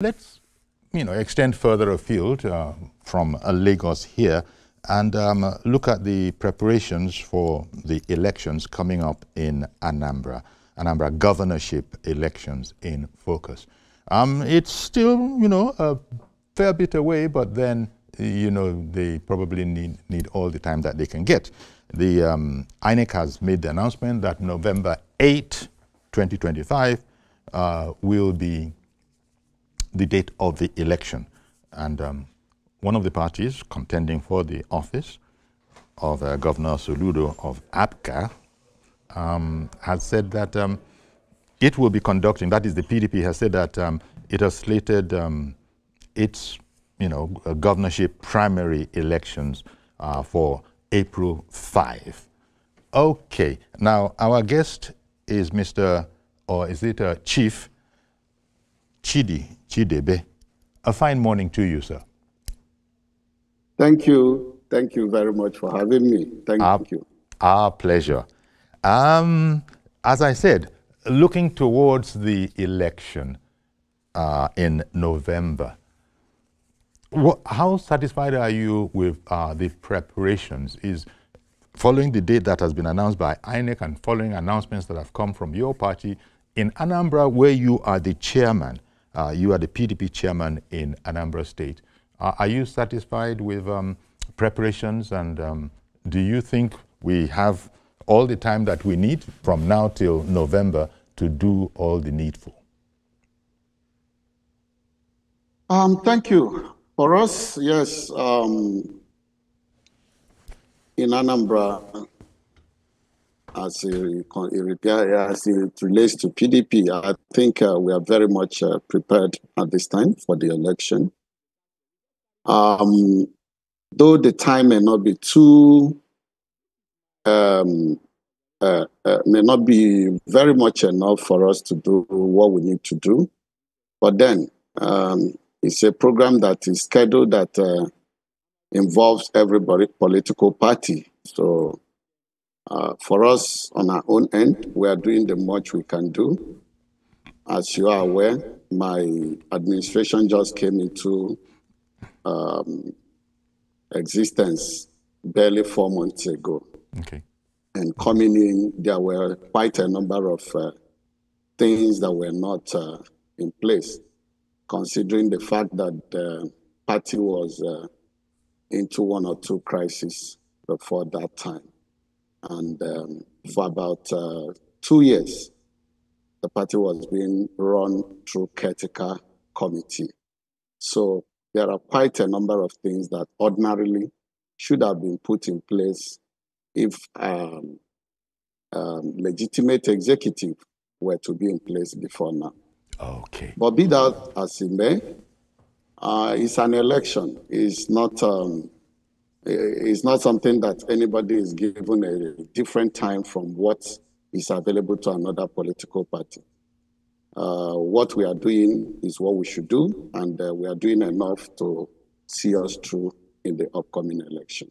Let's, extend further afield from Lagos here and look at the preparations for the elections coming up in Anambra. Anambra governorship elections in focus. It's still, a fair bit away, but then, they probably need all the time that they can get. The INEC has made the announcement that November 8, 2025 will be the date of the election. And one of the parties contending for the office of Governor Soludo of APGA has said that it will be conducting, that is the PDP has said that it has slated its governorship primary elections for April 5. Okay, now our guest is Mr. or is it Chief Chidebe. A fine morning to you, sir. Thank you. Thank you very much for having me. Thank you. Our pleasure. As I said, looking towards the election in November, how satisfied are you with the preparations? Is following the date that has been announced by INEC and following announcements that have come from your party in Anambra, where you are the chairman, you are the PDP chairman in Anambra State. Are you satisfied with preparations, and do you think we have all the time that we need from now till November to do all the needful? Thank you. For us, yes, in Anambra, as it relates to PDP, I think we are very much prepared at this time for the election. Though the time may not be too, may not be very much enough for us to do what we need to do, but then it's a program that is scheduled that involves every political party. So for us, on our own end, we are doing the much we can do. As you are aware, my administration just came into existence barely 4 months ago. Okay. And coming in, there were quite a number of things that were not in place, considering the fact that the party was into one or two crises before that time. And for about 2 years, the party was being run through caretaker committee. So there are quite a number of things that ordinarily should have been put in place if legitimate executive were to be in place before now. Okay. But be that as it may, it's an election. It's not something that anybody is given a different time from what is available to another political party. What we are doing is what we should do, and we are doing enough to see us through in the upcoming election.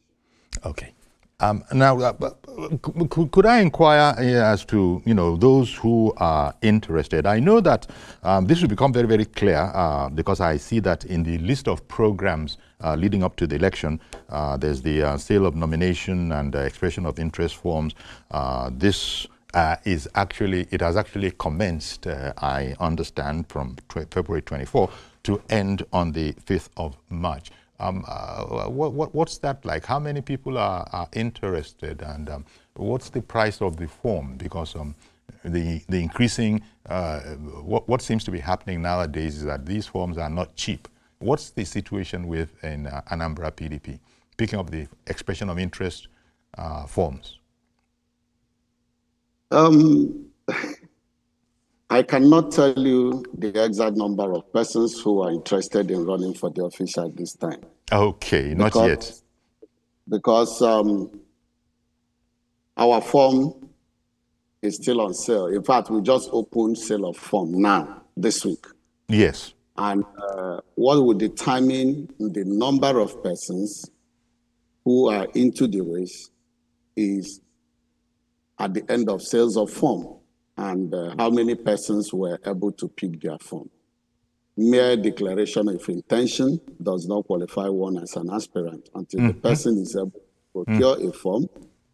Okay. Now, could I inquire as to, those who are interested? I know that this will become very, very clear because I see that in the list of programs leading up to the election, there's the sale of nomination and expression of interest forms. This has actually commenced, I understand, from February 24 to end on the 5th of March. What's that like? How many people are interested, and what's the price of the form? Because the increasing, what seems to be happening nowadays is that these forms are not cheap. What's the situation with in Anambra PDP, picking up the expression of interest forms? I cannot tell you the exact number of persons who are interested in running for the office at this time. Okay, not yet. Because our form is still on sale. In fact, we just opened sale of form now, this week. Yes. And what will determine the number of persons who are into the race is at the end of sales of form, and how many persons were able to pick their form. mere declaration of intention does not qualify one as an aspirant until the person is able to procure a form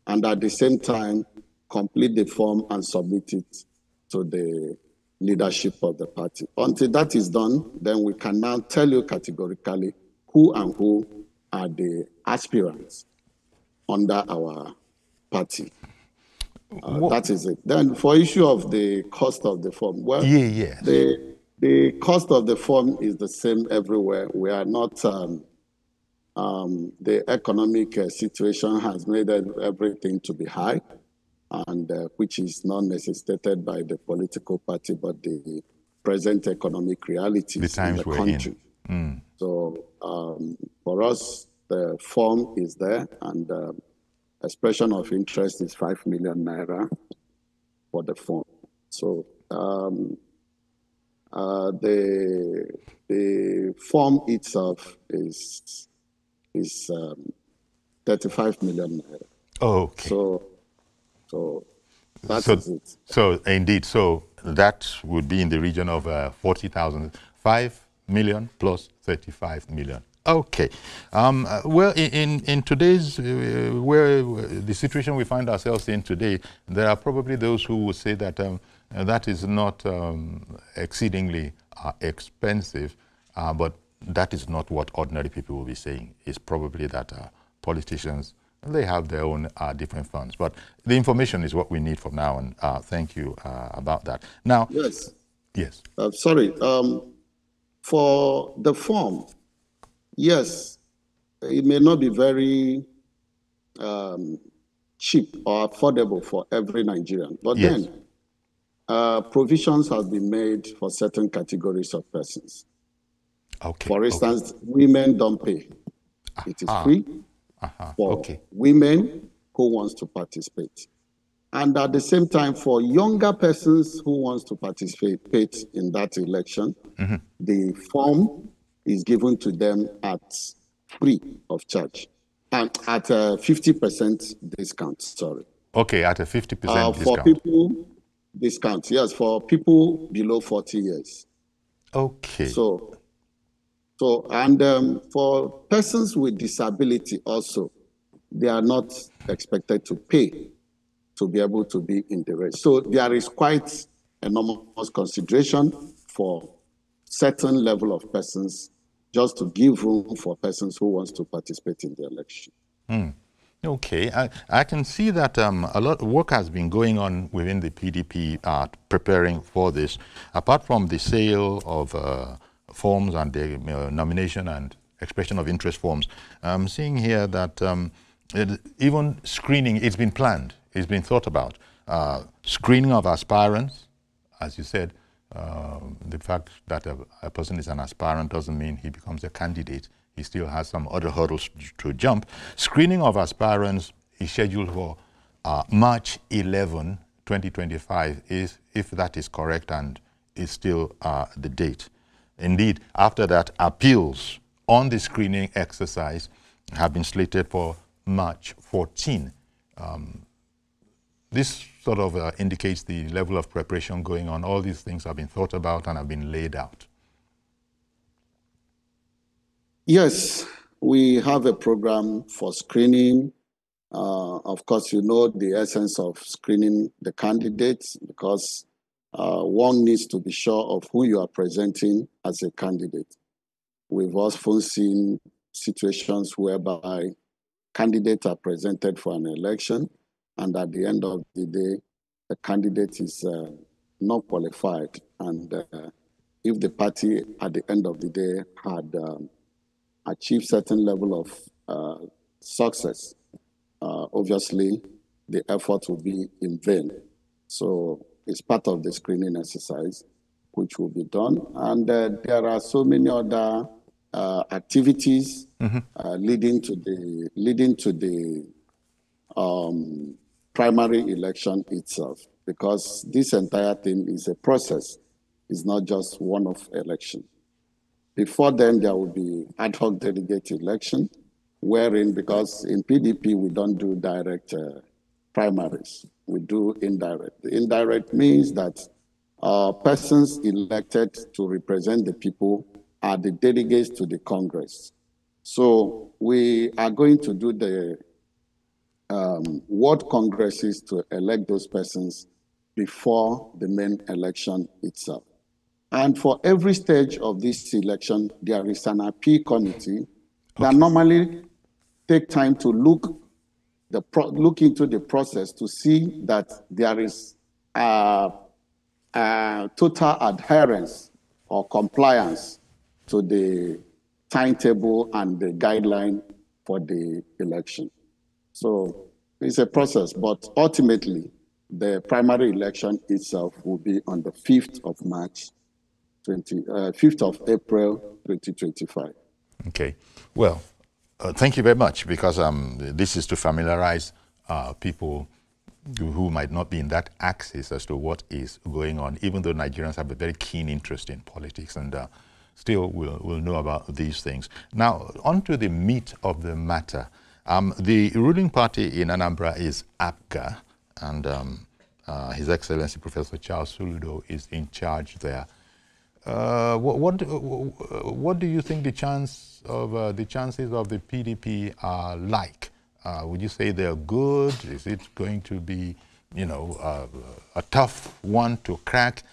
and at the same time complete the form and submit it to the leadership of the party. Until that is done, then we can now tell you categorically who are the aspirants under our party. That is it. Then for issue of the cost of the form, well, the cost of the form is the same everywhere. We are not, the economic situation has made everything to be high, and which is not necessitated by the political party, but the present economic realities in the country. So for us, the form is there, and expression of interest is 5 million naira for the form. So the form itself is 35 million naira. Okay. So that is it. So indeed, so that would be in the region of 40,000, 5 million plus 35 million. Okay. Well, in today's, where the situation we find ourselves in today, there are probably those who would say that that is not exceedingly expensive, but that is not what ordinary people will be saying. It's probably that politicians, they have their own different funds. But the information is what we need for now, and thank you about that. Now, yes. Sorry. For the form, yes, it may not be very cheap or affordable for every Nigerian, but then provisions have been made for certain categories of persons. Okay. For instance, women don't pay. It is free for women who wants to participate. And at the same time, for younger persons who wants to participate in that election, the form is given to them at free of charge and at a 50% discount, sorry. Okay, at a 50% discount. For people, discount, yes, for people below 40 years. Okay. And for persons with disability also, they are not expected to pay to be able to be in the race. So there is quite enormous consideration for certain level of persons just to give room for persons who wants to participate in the election. Okay, I can see that a lot of work has been going on within the PDP preparing for this. Apart from the sale of forms and the nomination and expression of interest forms, I'm seeing here that even screening, it's been planned, it's been thought about. Screening of aspirants, as you said, the fact that a person is an aspirant doesn't mean he becomes a candidate. He still has some other hurdles to jump. Screening of aspirants is scheduled for March 11, 2025, if that is correct and is still the date. Indeed, after that, appeals on the screening exercise have been slated for March 14. This sort of indicates the level of preparation going on. All these things have been thought about and have been laid out. Yes, we have a program for screening. Of course, you know the essence of screening the candidates because one needs to be sure of who you are presenting as a candidate. We've also seen situations whereby candidates are presented for an election, and at the end of the day, the candidate is not qualified. And if the party at the end of the day had achieved certain level of success, obviously the effort will be in vain. So it's part of the screening exercise which will be done. And there are so many other activities leading to the primary election itself, because this entire thing is a process. It's not just one-off election. Before then, there will be ad hoc delegate election, wherein, because in PDP, we don't do direct primaries. We do indirect. The indirect means that persons elected to represent the people are the delegates to the Congress. So we are going to do the ward congresses to elect those persons before the main election itself. And for every stage of this election, there is an appeal committee that normally take time to look into the process to see that there is total adherence or compliance to the timetable and the guideline for the election. So it's a process, but ultimately, the primary election itself will be on the 5th of March, 5th of April, 2025. Okay. Well, thank you very much, because this is to familiarize people who might not be in that axis as to what is going on, even though Nigerians have a very keen interest in politics and still will know about these things. Now, on to the meat of the matter. The ruling party in Anambra is APGA, and His Excellency Professor Charles Soludo is in charge there. What do you think the chances of the PDP are like? Would you say they're good? Is it going to be, a tough one to crack?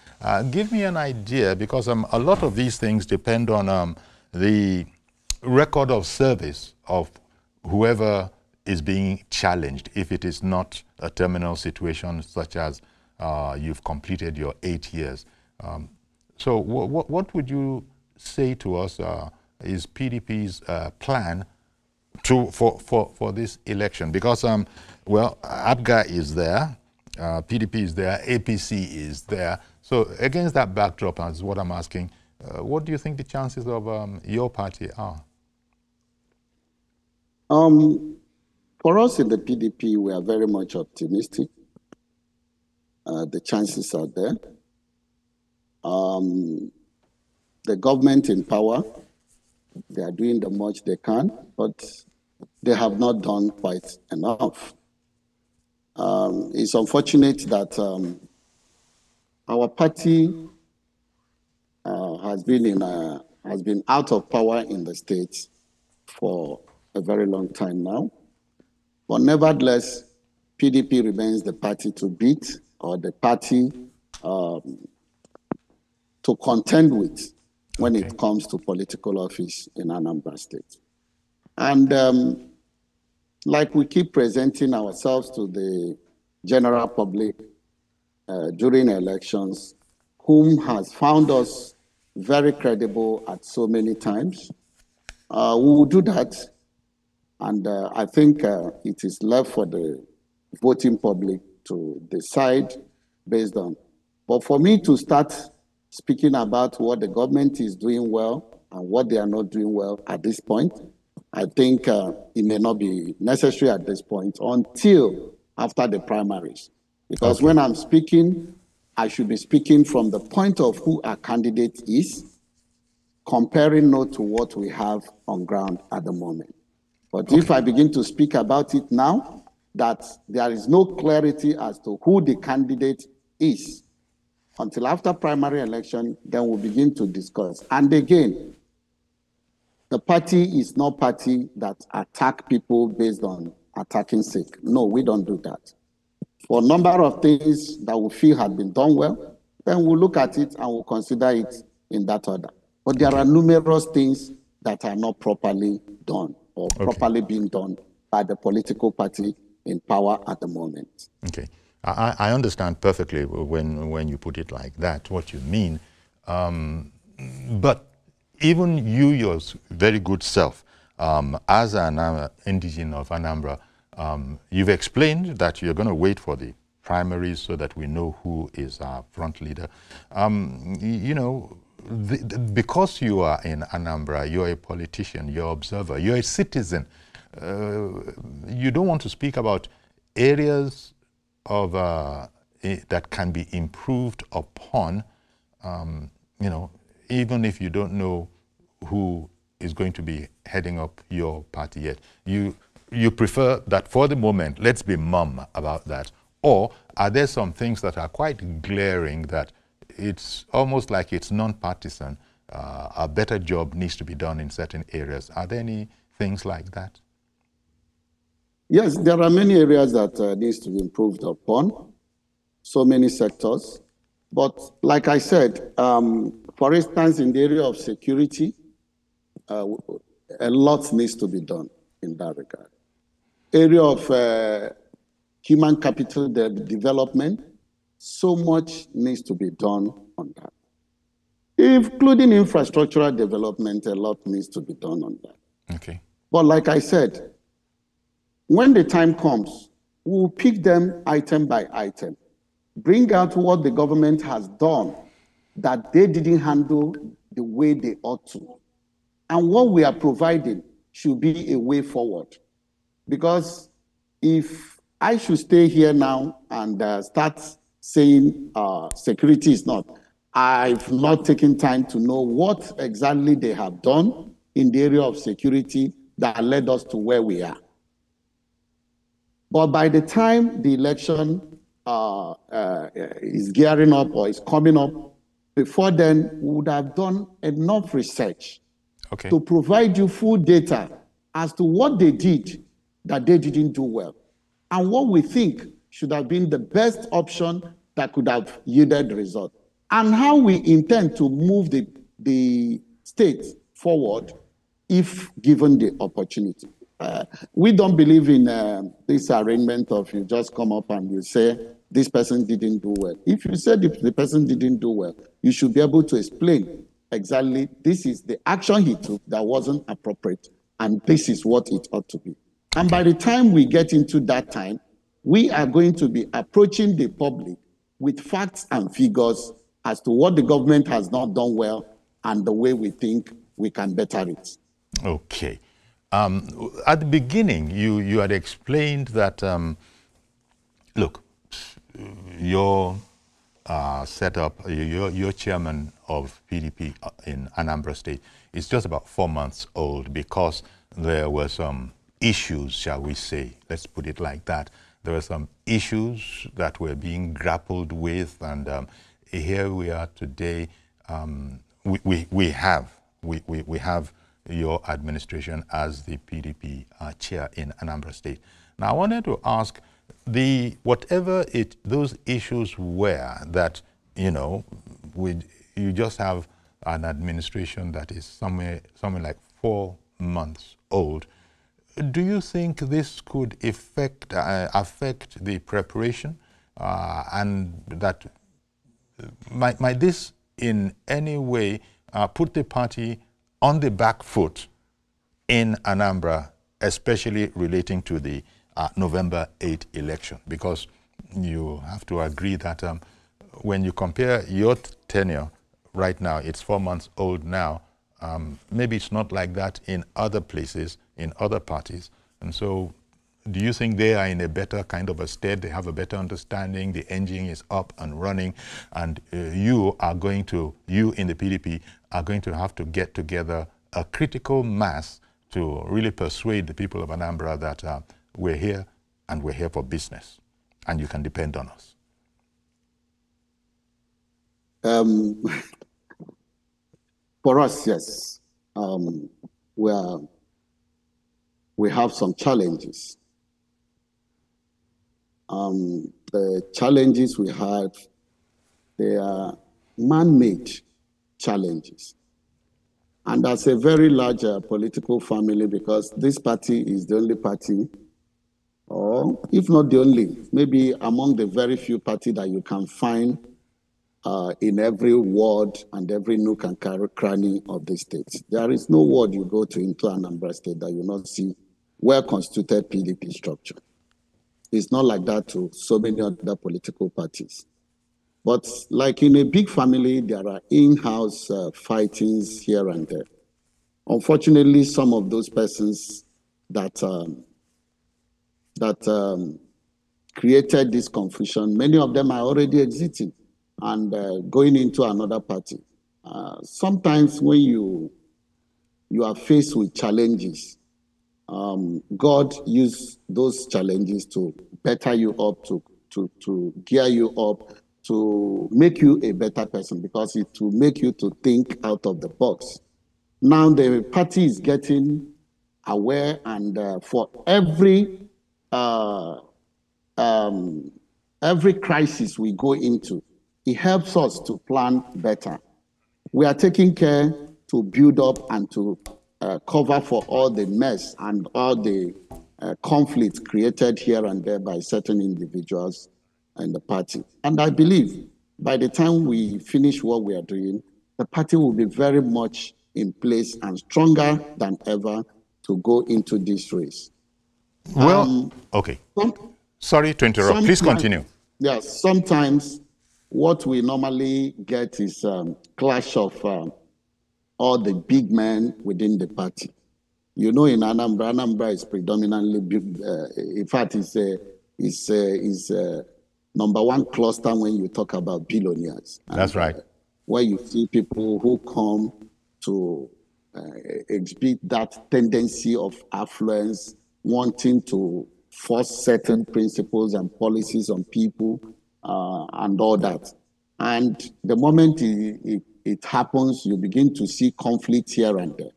Give me an idea, because a lot of these things depend on the record of service of whoever is being challenged. If it is not a terminal situation, such as you've completed your 8 years. So what would you say to us is PDP's plan for this election? Because, well, APGA is there, PDP is there, APC is there. So against that backdrop, is what I'm asking, what do you think the chances of your party are? For us in the PDP, we are very much optimistic. The chances are there. The government in power, they are doing the much they can, but they have not done quite enough. It's unfortunate that our party has been out of power in the state for a very long time now. But nevertheless, PDP remains the party to beat, or the party to contend with when it comes to political office in Anambra State. And like we keep presenting ourselves to the general public during elections, whom has found us very credible at so many times, we will do that. And I think it is left for the voting public to decide based on. But for me to start speaking about what the government is doing well and what they are not doing well at this point, I think it may not be necessary at this point until after the primaries. Because when I'm speaking, I should be speaking from the point of who our candidate is, comparing not to what we have on ground at the moment. But if I begin to speak about it now, that there is no clarity as to who the candidate is, until after primary election, then we'll begin to discuss. And again, the party is not party that attack people based on attacking sake. No, we don't do that. For a number of things that we feel have been done well, then we'll look at it and we'll consider it in that order. But there are numerous things that are not properly done or properly being done by the political party in power at the moment. Okay. I understand perfectly when you put it like that, what you mean. But even you, your very good self, as an indigen of Anambra, you've explained that you're going to wait for the primaries so that we know who is our front leader. Because you are in Anambra, you're a politician, you're an observer, you're a citizen. You don't want to speak about areas of that can be improved upon, even if you don't know who is going to be heading up your party yet. You prefer that for the moment, let's be mum about that. Or are there some things that are quite glaring that it's almost like it's non-partisan. A better job needs to be done in certain areas. Are there any things like that? Yes, there are many areas that needs to be improved upon, so many sectors. But like I said, for instance, in the area of security, a lot needs to be done in that regard. Area of human capital development, so much needs to be done on that. Including infrastructural development, a lot needs to be done on that. Okay. But like I said, when the time comes, we'll pick them item by item, bring out what the government has done that they didn't handle the way they ought to. And what we are providing should be a way forward. Because if I should stay here now and start saying security is not, I've not taken time to know what exactly they have done in the area of security that led us to where we are. But by the time the election is gearing up or is coming up, before then, we would have done enough research to provide you full data as to what they did that they didn't do well, and what we think should have been the best option that could have yielded the result, and how we intend to move the state forward if given the opportunity. We don't believe in this arrangement of you just come up and you say, this person didn't do well. If you said the person didn't do well, you should be able to explain exactly this is the action he took that wasn't appropriate, and this is what it ought to be. And by the time we get into that time, we are going to be approaching the public with facts and figures as to what the government has not done well and the way we think we can better it. Okay. At the beginning, you had explained that, look, your setup, your chairman of PDP in Anambra State is just about 4 months old because there were some issues, shall we say, let's put it like that. There were some issues that were being grappled with, and here we are today. We have your administration as the PDP chair in Anambra State. Now, I wanted to ask, whatever those issues were that, you just have an administration that is somewhere like 4 months old. Do you think this could affect the preparation, and that might this in any way put the party on the back foot in Anambra, especially relating to the November 8 election? Because you have to agree that when you compare your tenure right now, it's 4 months old now, maybe it's not like that in other places, in other parties. And so do you think they are in a better kind of a state? They have a better understanding, the engine is up and running, and you in the PDP are going to have to get together a critical mass to really persuade the people of Anambra that we're here and we're here for business and you can depend on us? For us, yes. We have some challenges. The challenges we have, they are man-made challenges. And that's a very large political family, because this party is the only party, or if not the only, maybe among the very few parties that you can find in every ward and every nook and cranny of the state. There is no ward you go to into Anambra State that you not see well-constituted PDP structure. It's not like that to so many other political parties. But like in a big family, there are in-house fightings here and there. Unfortunately, some of those persons that created this confusion, many of them are already exiting and going into another party. Sometimes when you are faced with challenges, God uses those challenges to better you up, to gear you up, to make you a better person, because it will make you to think out of the box. Now the party is getting aware, and for every crisis we go into, it helps us to plan better. We are taking care to build up and to cover for all the mess and all the conflict created here and there by certain individuals in the party. And I believe by the time we finish what we are doing, the party will be very much in place and stronger than ever to go into this race. Well, okay. Sorry to interrupt. Please continue. Yes, sometimes what we normally get is clash of all the big men within the party. You know, in Anambra is predominantly big. In fact, it's number one cluster when you talk about billionaires. That's right. Where you see people who come to exhibit that tendency of affluence, wanting to force certain principles and policies on people and all that. And the moment it happens, you begin to see conflict here and there.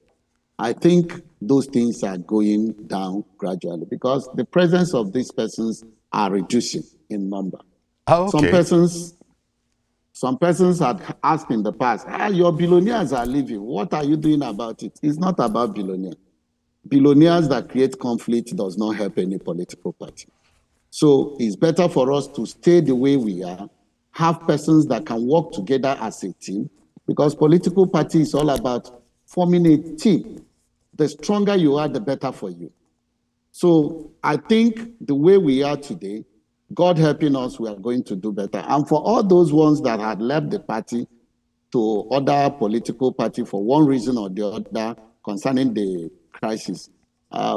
I think those things are going down gradually because the presence of these persons are reducing in number. Oh, okay. Some persons had asked in the past, your billionaires are leaving. What are you doing about it? It's not about billionaires. Billionaires that create conflict does not help any political party. So it's better for us to stay the way we are, have persons that can work together as a team, because political party is all about forming a team. The stronger you are, the better for you. So I think the way we are today, God helping us, we are going to do better. And for all those ones that had left the party to other political party for one reason or the other concerning the crisis,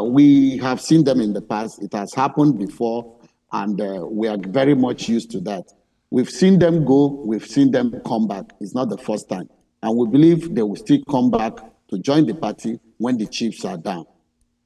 we have seen them in the past. It has happened before, and we are very much used to that. We've seen them go, we've seen them come back. It's not the first time. And we believe they will still come back to join the party when the chiefs are down.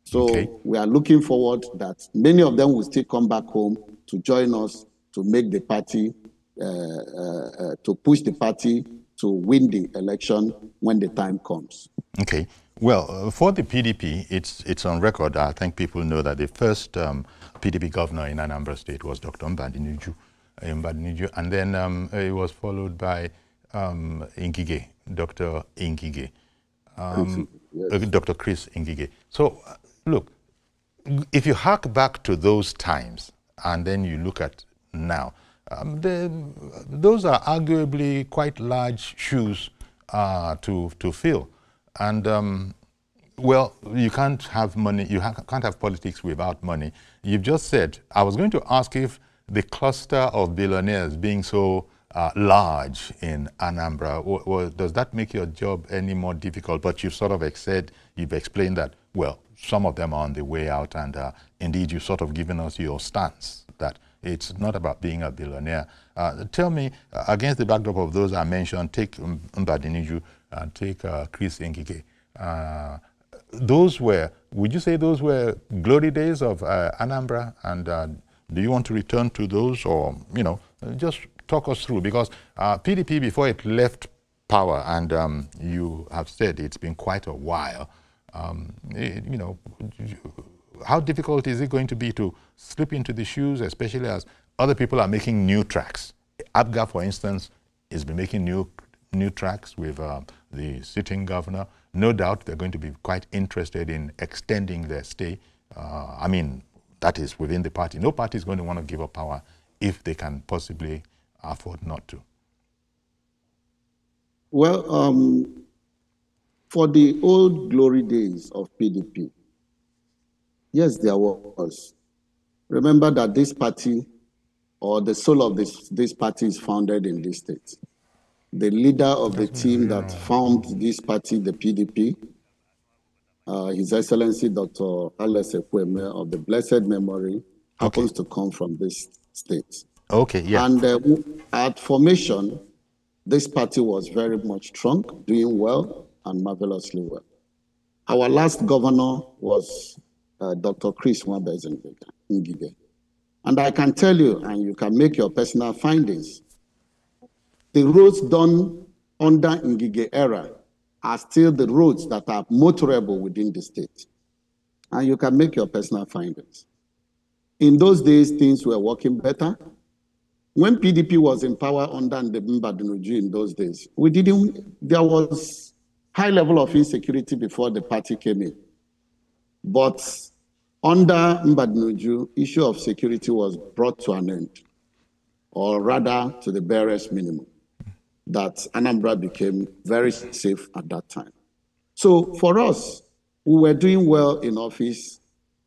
So we are looking forward that many of them will still come back home to join us to make the party, to push the party to win the election when the time comes. Okay. Well, for the PDP, it's on record. I think people know that the first PDP governor in Anambra State was Dr. Mbadinuju, and then it was followed by Ngige, Dr. Ngige, yes. Dr. Chris Ngige. So, look, if you hark back to those times and then you look at now, those are arguably quite large shoes to fill. And, well, you can't have money, can't have politics without money. You've just said, I was going to ask if the cluster of billionaires being so large in Anambra, does that make your job any more difficult? But you've sort of you've explained that, well, some of them are on the way out, and indeed you've sort of given us your stance that it's not about being a billionaire. Tell me, against the backdrop of those I mentioned, take Mbadinuju, take Chris Ngige, would you say those were glory days of Anambra? And do you want to return to those, or, just talk us through? Because PDP, before it left power, and you have said it's been quite a while, how difficult is it going to be to slip into the shoes, especially as other people are making new tracks? ABGA, for instance, has been making new tracks with the sitting governor. No doubt they're going to be quite interested in extending their stay. I mean, that is within the party. No party is going to want to give up power if they can possibly afford not to. Well, for the old glory days of PDP, yes, there was. Remember that this party, or the soul of this party, is founded in this state. The leader of the team that formed this party, the PDP, His Excellency Dr. Alex Ekweme of the blessed memory, happens to come from this state. Okay, yeah. And at formation, this party was very much strong, doing well and marvelously well. Our last governor was Dr. Chris Ngige. And I can tell you, and you can make your personal findings, the roads done under Ngige era are still the roads that are motorable within the state. And you can make your personal findings. In those days, things were working better. When PDP was in power under Anambra in those days, there was high level of insecurity before the party came in. But under Mbadinuju, issue of security was brought to an end, or rather to the barest minimum, that Anambra became very safe at that time. So for us, we were doing well in office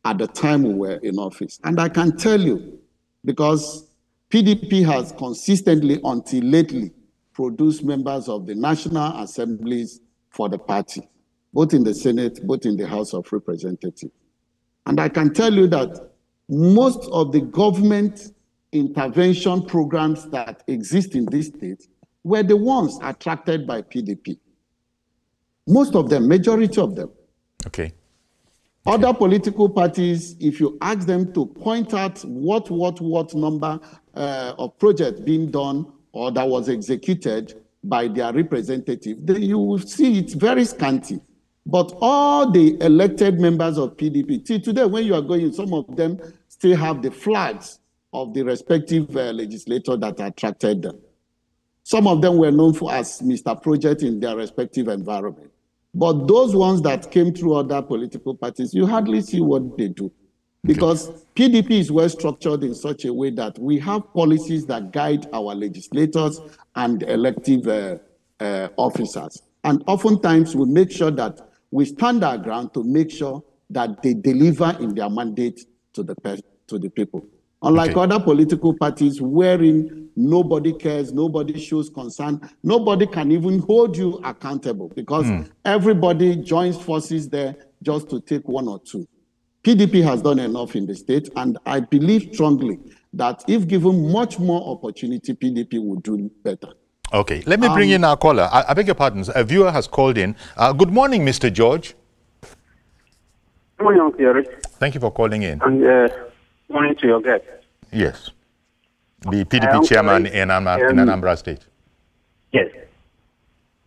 at the time we were in office. And I can tell you, because PDP has consistently, until lately, produced members of the National Assemblies for the party, both in the Senate, both in the House of Representatives. And I can tell you that most of the government intervention programs that exist in this state were the ones attracted by PDP. Most of them, majority of them. Okay. Other political parties, if you ask them to point out what number of projects being done or that was executed by their representative, you will see it's very scanty. But all the elected members of PDP, till today, when you are going, some of them still have the flags of the respective legislator that attracted them. Some of them were known for as Mr. Project in their respective environment. But those ones that came through other political parties, you hardly see what they do. Because PDP is well structured in such a way that we have policies that guide our legislators and elective officers. And oftentimes we make sure that we stand our ground to make sure that they deliver in their mandate to the people. Unlike other political parties wherein nobody cares, nobody shows concern, nobody can even hold you accountable because everybody joins forces there just to take one or two. PDP has done enough in the state, and I believe strongly that if given much more opportunity, PDP would do better. Okay, let me bring in our caller. I beg your pardon, a viewer has called in. Good morning, Mr. George. Good morning, Uncle Eric. Thank you for calling in. And morning to your guest. Yes. The PDP chairman in Anambra State. Yes.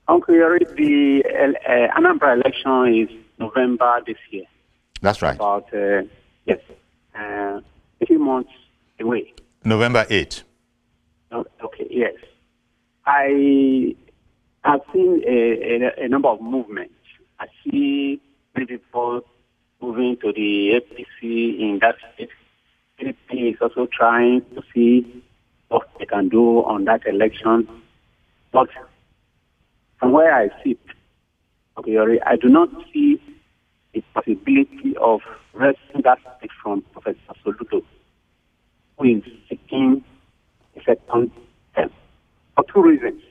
Uncle Eric, the Anambra election is November this year. That's right. About, yes, a few months away. November 8th. Okay, yes. I have seen a number of movements. I see many people moving to the APC in that state. PDP is also trying to see what they can do on that election. But from where I sit, okay, I do not see the possibility of wresting that state from Professor Soludo, who is seeking a second term, for two reasons.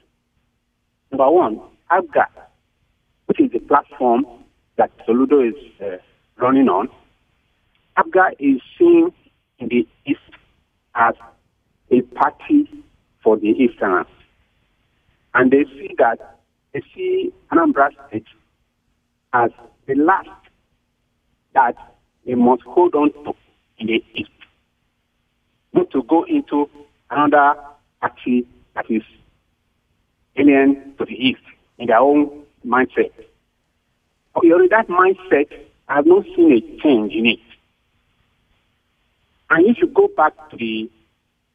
Number one, ABGA, which is the platform that Soludo is running on, ABGA is seen in the East as a party for the Easterners. And they see Anambra State as the last that they must hold on to in the East, not to go into another party that is alien to the East in their own mindset. Okay, that mindset, I have not seen a change in it. And if you go back to the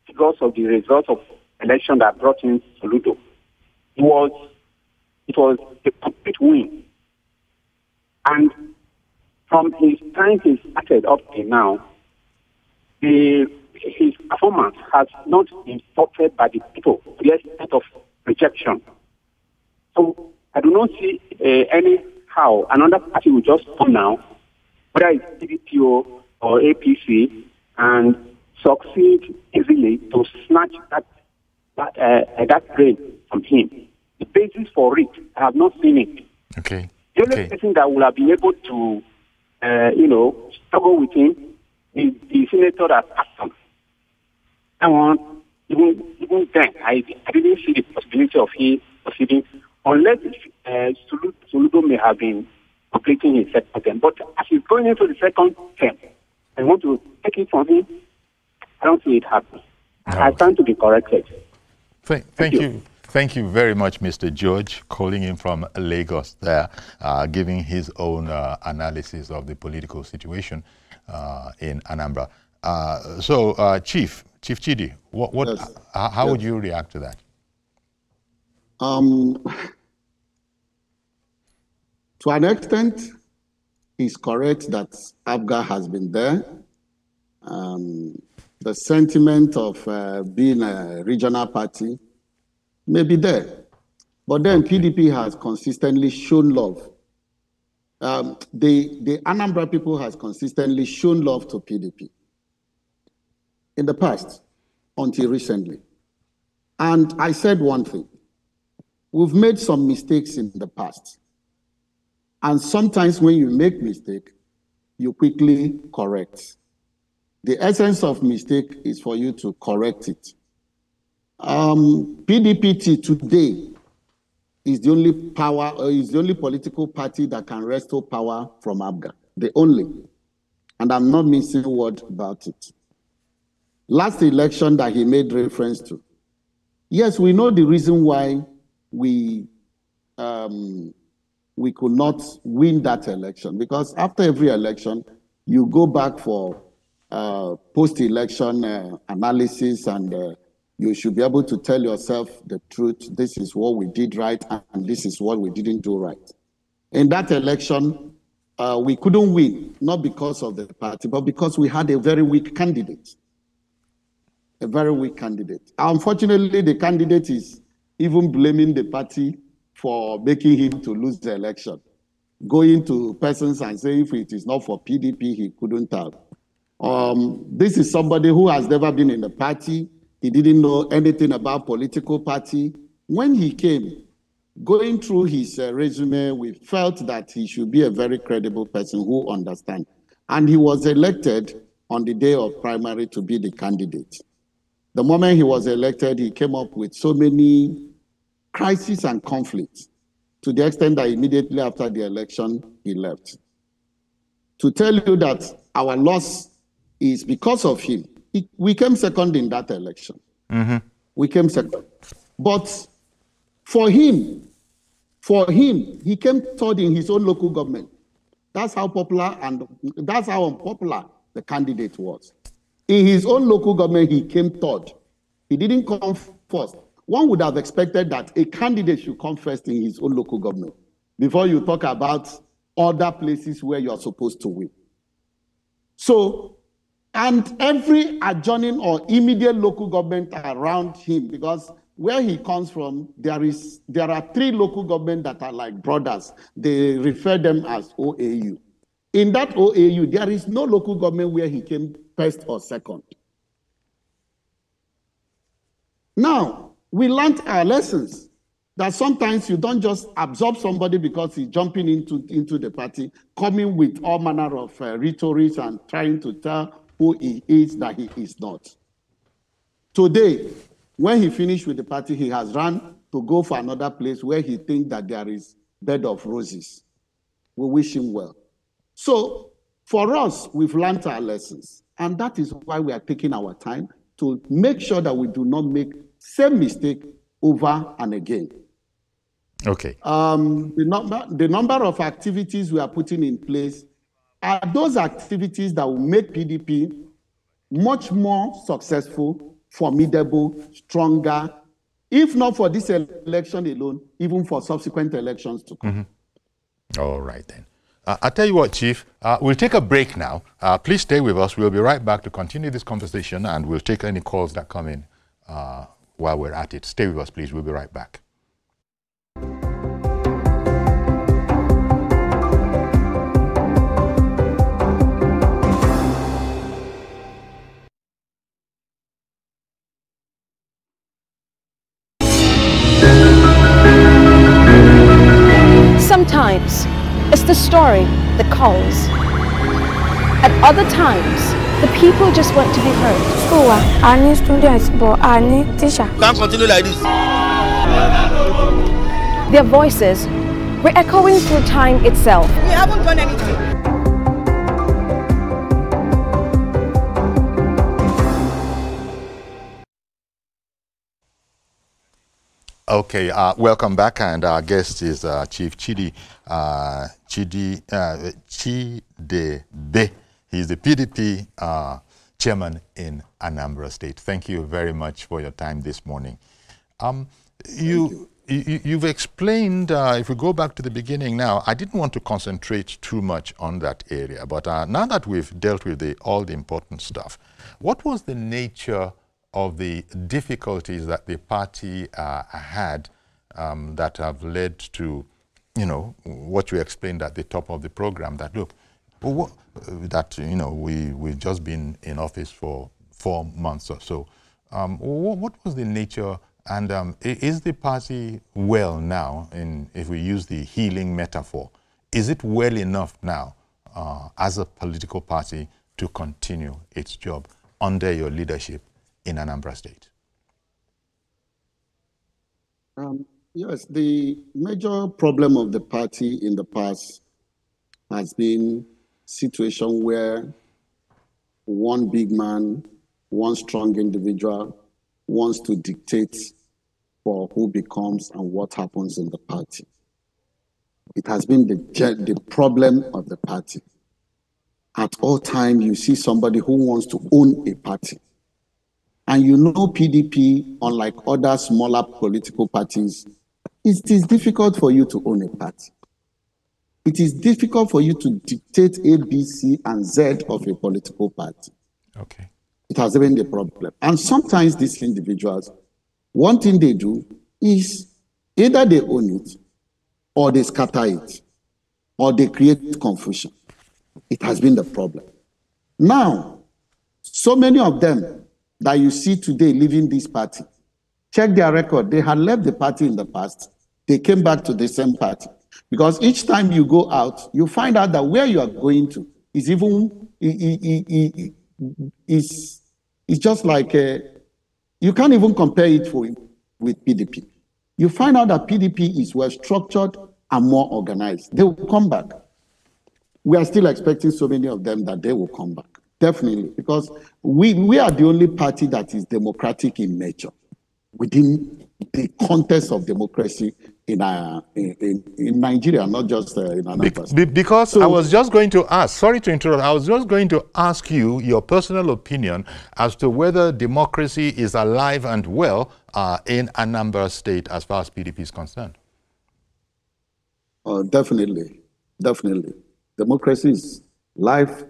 figures of the results of election that brought in Soludo, it was a complete win. And from his time he started up to now, his performance has not been supported by the people to the extent of rejection. So I do not see how another party will just come now, whether it's PDP or APC, and succeed easily to snatch that grain from him. The basis for it, I have not seen it. Okay. The only person that will have been able to, struggle with him is the senator that passed him. And even then, I didn't see the possibility of him proceeding, unless Soludo may have been completing his second term. But as he's going into the second term, I want to take it from him. I don't see it happening. I stand to be corrected. Thank you. Thank you very much, Mr. George, calling in from Lagos there, giving his own analysis of the political situation in Anambra. Chief Chidi, Yes. how would you react to that? To an extent, it's correct that ABGA has been there. The sentiment of being a regional party may be there. But then PDP has consistently shown love. The Anambra people has consistently shown love to PDP in the past, until recently. And I said one thing. We've made some mistakes in the past. And sometimes when you make mistake, you quickly correct. The essence of mistake is for you to correct it. PDP today is the only power, is the only political party that can restore power from ABGA. The only. And I'm not missing a word about it. Last election that he made reference to. Yes, we know the reason why we could not win that election, because after every election, you go back for post-election analysis, and you should be able to tell yourself the truth. This is what we did right, and this is what we didn't do right. In that election, we couldn't win, not because of the party, but because we had a very weak candidate. A very weak candidate. Unfortunately, the candidate is even blaming the party for making him to lose the election. Going to persons and saying if it is not for PDP, he couldn't have. This is somebody who has never been in the party. He didn't know anything about political party. When he came, going through his resume, we felt that he should be a very credible person who understands. And he was elected on the day of primary to be the candidate. The moment he was elected, he came up with so many crises and conflicts, to the extent that immediately after the election, he left. To tell you that our loss is because of him, we came second in that election. We came second. But for him, he came third in his own local government. That's how popular and that's how unpopular the candidate was. In his own local government, he came third. He didn't come first. One would have expected that a candidate should come first in his own local government before you talk about other places where you're supposed to win. So, and every adjoining or immediate local government around him, because where he comes from, there are 3 local governments that are like brothers. They refer them as OAU. In that OAU, there is no local government where he came first or second. Now, we learned our lessons that sometimes you don't just absorb somebody because he's jumping into the party, coming with all manner of rhetoric and trying to tell who he is that he is not. Today, when he finished with the party, he has run to go for another place where he thinks that there is bed of roses. We wish him well. So, for us, we've learned our lessons. And that is why we are taking our time to make sure that we do not make same mistake over and again. Okay. The number of activities we are putting in place are those activities that will make PDP much more successful, formidable, stronger, if not for this election alone, even for subsequent elections to come. All right, then. I'll tell you what, Chief, we'll take a break now. Please stay with us. We'll be right back to continue this conversation, and we'll take any calls that come in while we're at it. Stay with us, please. We'll be right back. Sometimes it's the story that calls. At other times, the people just want to be heard. School, I need students, but I need teacher. Can't continue like this. Their voices were echoing through time itself. We haven't done anything. Okay, welcome back, and our guest is Chief Chidebe. He's the PDP chairman in Anambra State. Thank you very much for your time this morning. You've explained, if we go back to the beginning now, I didn't want to concentrate too much on that area, but now that we've dealt with all the important stuff, what was the nature of the difficulties that the party had that have led to, you know, what you explained at the top of the program, that look, that, you know, we've just been in office for 4 months or so. What was the nature, and is the party well now, if we use the healing metaphor, is it well enough now as a political party to continue its job under your leadership in Anambra State? Yes, the major problem of the party in the past has been situation where one big man, one strong individual wants to dictate for who becomes and what happens in the party. It has been the problem of the party. At all times, you see somebody who wants to own a party. And you know PDP, unlike other smaller political parties, it is difficult for you to own a party. It is difficult for you to dictate A, B, C, and Z of a political party. Okay. It has been the problem. And sometimes these individuals, one thing they do is either they own it, or they scatter it, or they create confusion. It has been the problem. Now, so many of them that you see today leaving this party, check their record. They had left the party in the past. They came back to the same party. Because each time you go out, you find out that where you are going to is even, it's just like, you can't even compare it with PDP. You find out that PDP is well structured and more organized. They will come back. We are still expecting so many of them that they will come back. Definitely, because we are the only party that is democratic in nature within the context of democracy in Nigeria, not just in Anambra. Because so, I was just going to ask, sorry to interrupt, I was just going to ask you your personal opinion as to whether democracy is alive and well in Anambra State as far as PDP is concerned. Definitely, definitely. Democracy is live.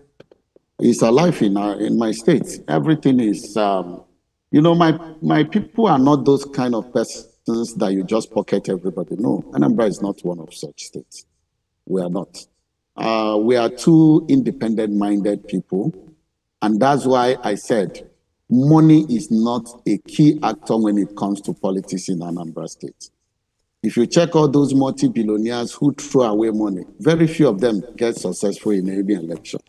It's alive in my state. Everything is, you know, my people are not those kind of persons that you just pocket everybody. No, Anambra is not one of such states. We are not. We are two independent-minded people, and that's why I said money is not a key actor when it comes to politics in Anambra State. If you check all those multi-billionaires who throw away money, very few of them get successful in any election.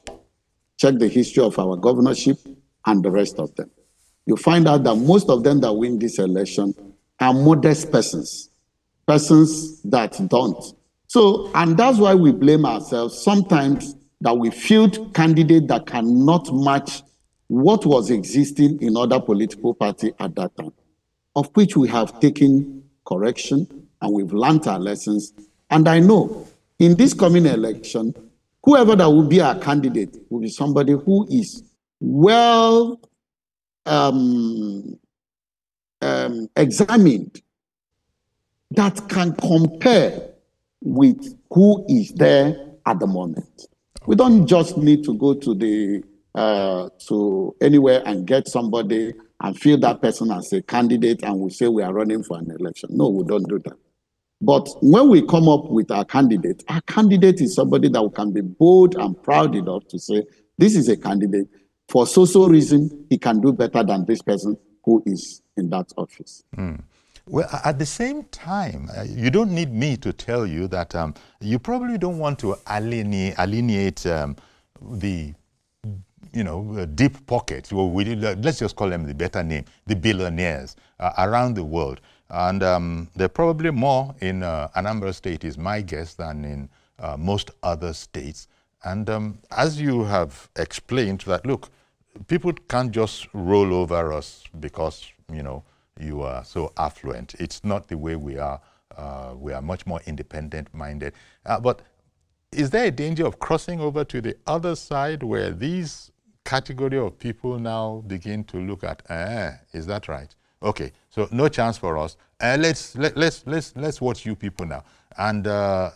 Check the history of our governorship and the rest of them. You find out that most of them that win this election are modest persons, persons that don't. So, and that's why we blame ourselves sometimes that we field candidates that cannot match what was existing in other political parties at that time, of which we have taken correction and we've learned our lessons. And I know in this coming election, whoever that will be our candidate will be somebody who is well examined, that can compare with who is there at the moment. We don't just need to go to to anywhere and get somebody and fill that person as a candidate and we say we are running for an election. No, we don't do that. But when we come up with our candidate is somebody that can be bold and proud enough to say, this is a candidate. For so reason, he can do better than this person who is in that office. Mm. Well, at the same time, you don't need me to tell you that you probably don't want to alienate the, you know, deep pockets, or let's just call them the better name, the billionaires around the world. And there are probably more in Anambra State, is my guess, than in most other states. And as you have explained that, look, people can't just roll over us because, you know, you are so affluent. It's not the way we are. We are much more independent-minded. But is there a danger of crossing over to the other side where these category of people now begin to look at, is that right? Okay, so no chance for us. Let's watch you people now, and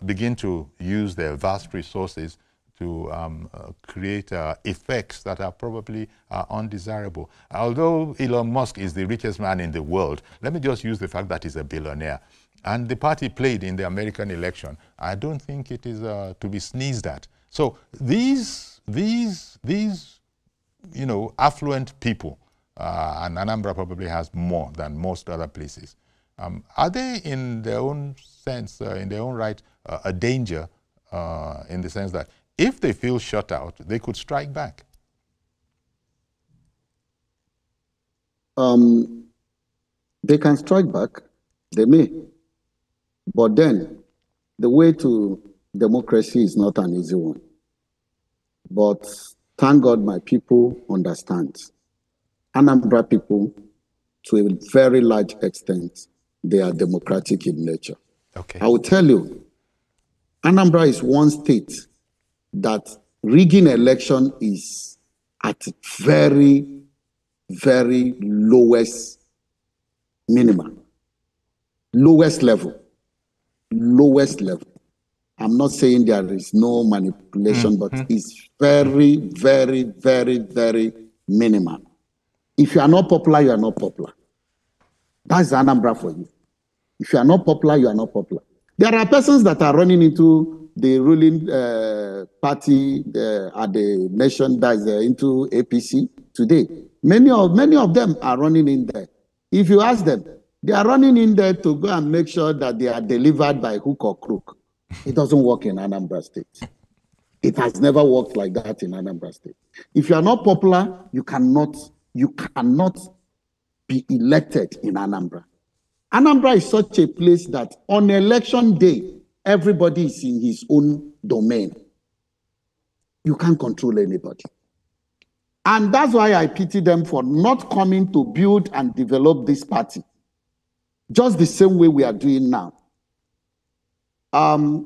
begin to use their vast resources to create effects that are probably undesirable. Although Elon Musk is the richest man in the world, let me just use the fact that he's a billionaire. And the party played in the American election. I don't think it is to be sneezed at. So these affluent people, and Anambra probably has more than most other places. Are they, in their own sense, in their own right, a danger in the sense that if they feel shut out, they could strike back? They can strike back. They may. But then, the way to democracy is not an easy one. But thank God my people understand. Anambra people, to a very large extent, they are democratic in nature. Okay. I will tell you, Anambra is one state that rigging election is at very, very lowest minimum, lowest level. I'm not saying there is no manipulation, but it's very, very, very, very minimal. If you are not popular, you are not popular. That's Anambra for you. If you are not popular, you are not popular. There are persons that are running into the ruling party at the nation, that is into APC today. Many of them are running in there. If you ask them, they are running in there to go and make sure that they are delivered by hook or crook. It doesn't work in Anambra State. It has never worked like that in Anambra State. If you are not popular, you cannot be elected in Anambra. Anambra is such a place that on election day, everybody is in his own domain. You can't control anybody. And that's why I pity them for not coming to build and develop this party. Just the same way we are doing now.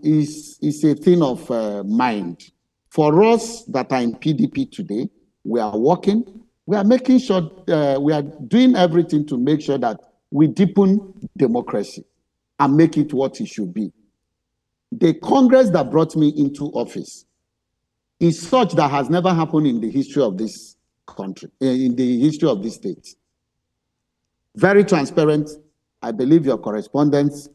Is a thing of mind. For us that are in PDP today, we are working. We are making sure, we are doing everything to make sure that we deepen democracy and make it what it should be. The Congress that brought me into office is such that has never happened in the history of this country, in the history of this state. Very transparent. I believe your correspondents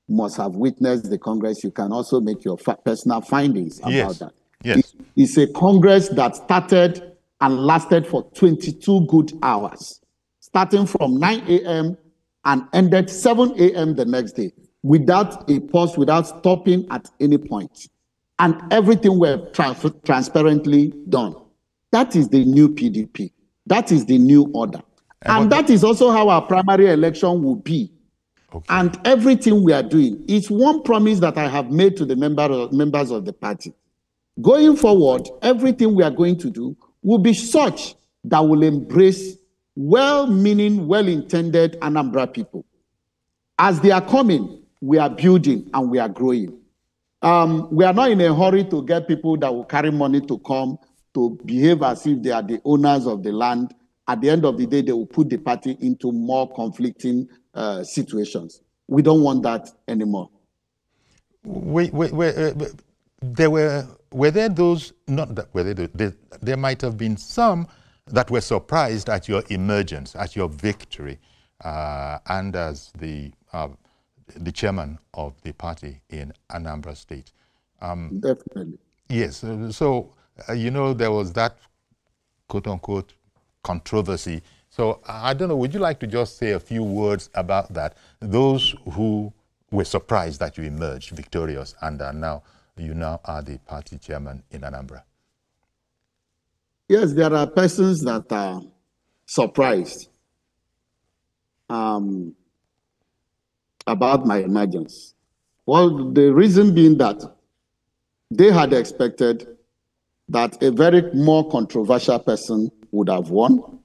must have witnessed the Congress. You can also make your personal findings about that. Yes. It's a Congress that started and lasted for 22 good hours, starting from 9 a.m. and ended 7 a.m. the next day, without a pause, without stopping at any point. And everything were transparently done. That is the new PDP. That is the new order. And that is also how our primary election will be. Okay. And everything we are doing is one promise that I have made to the members of the party. Going forward, everything we are going to do will be such that will embrace well-meaning, well-intended Anambra people. As they are coming, we are building and we are growing. We are not in a hurry to get people that will carry money to come to behave as if they are the owners of the land. At the end of the day, they will put the party into more conflicting situations. We don't want that anymore. Were there those, not that, there might have been some that were surprised at your emergence, at your victory, and as the chairman of the party in Anambra State. Definitely. Yes, so, there was that quote-unquote controversy. So, I don't know, would you like to just say a few words about that? Those who were surprised that you emerged victorious and you now are the party chairman in Anambra. Yes, there are persons that are surprised about my emergence. Well, the reason being that they had expected that a very more controversial person would have won.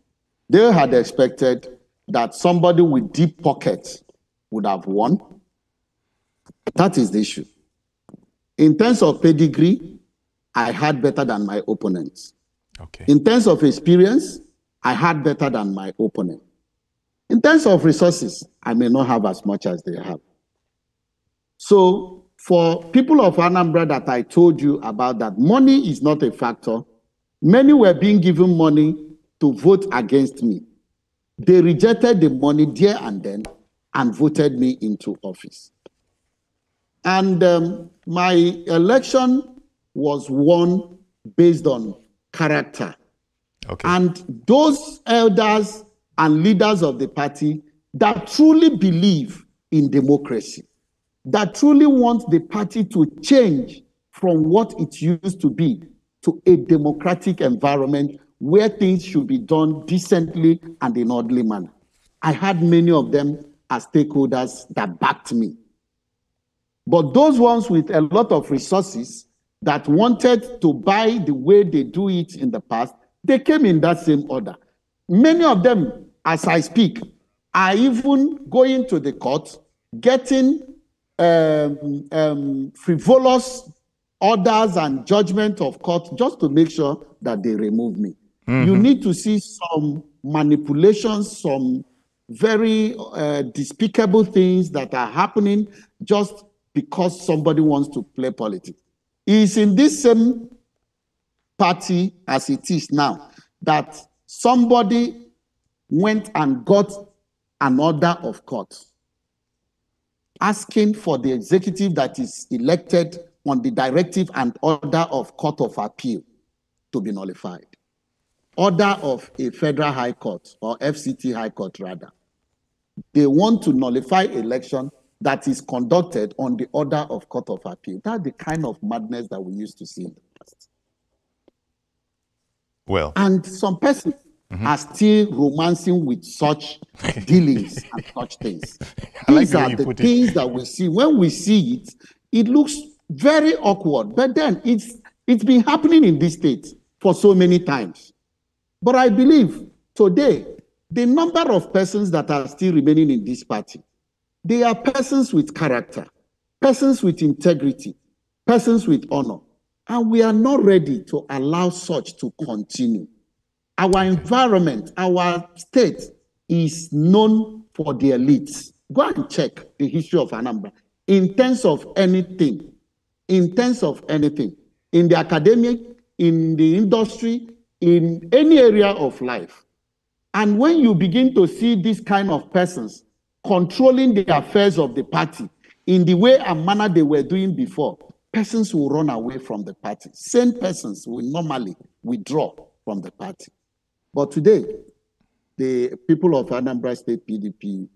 They had expected that somebody with deep pockets would have won. That is the issue. In terms of pedigree, I had better than my opponents. Okay. In terms of experience, I had better than my opponent. In terms of resources, I may not have as much as they have. So for people of Anambra that I told you about, that money is not a factor. Many were being given money to vote against me. They rejected the money there and then and voted me into office. And my election was won based on character. Okay. And those elders and leaders of the party that truly believe in democracy, that truly want the party to change from what it used to be to a democratic environment where things should be done decently and in orderly manner. I had many of them as stakeholders that backed me. But those ones with a lot of resources that wanted to buy the way they do it in the past, they came in that same order. Many of them, as I speak, are even going to the court, getting frivolous orders and judgment of court just to make sure that they remove me. You need to see some manipulations, some very despicable things that are happening just because somebody wants to play politics. It's in this same party as it is now that somebody went and got an order of court asking for the executive that is elected on the directive and order of Court of Appeal to be nullified. Order of a federal high court, or FCT high court rather. They want to nullify election that is conducted on the order of Court of Appeal. That's the kind of madness that we used to see in the past. Well. And some persons are still romancing with such dealings and such things. These are the things that we see. When we see it, it looks very awkward. But then it's been happening in this state for so many times. But I believe today, the number of persons that are still remaining in this party, they are persons with character, persons with integrity, persons with honor. And we are not ready to allow such to continue. Our environment, our state is known for the elites. Go and check the history of Anambra. In terms of anything, in the academic, in the industry, in any area of life. And when you begin to see this kind of persons controlling the affairs of the party in the way and manner they were doing before, persons will run away from the party. Same persons will normally withdraw from the party. But today, the people of Anambra State PDP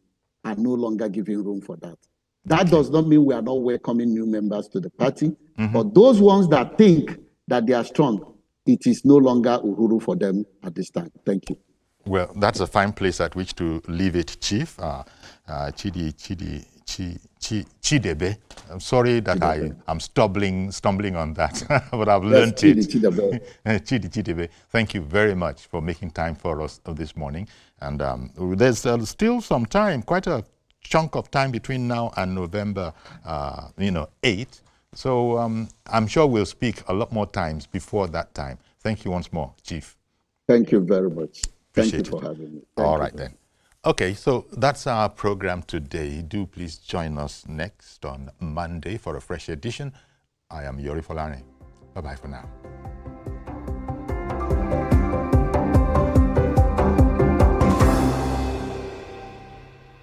are no longer giving room for that. That does not mean we are not welcoming new members to the party, but those ones that think that they are strong, it is no longer Uhuru for them at this time. Thank you. Well, that's a fine place at which to leave it, Chief. Chidebe. I'm sorry that I'm stumbling on that, but I've learned it. Chidebe. Thank you very much for making time for us this morning. And there's still some time, quite a chunk of time between now and November 8. So I'm sure we'll speak a lot more times before that time. Thank you once more, Chief. Thank you very much. Appreciate Thank you for having me. All right then. Okay, so that's our program today. Do please join us next on Monday for a fresh edition. I am Yori Folane. Bye-bye for now.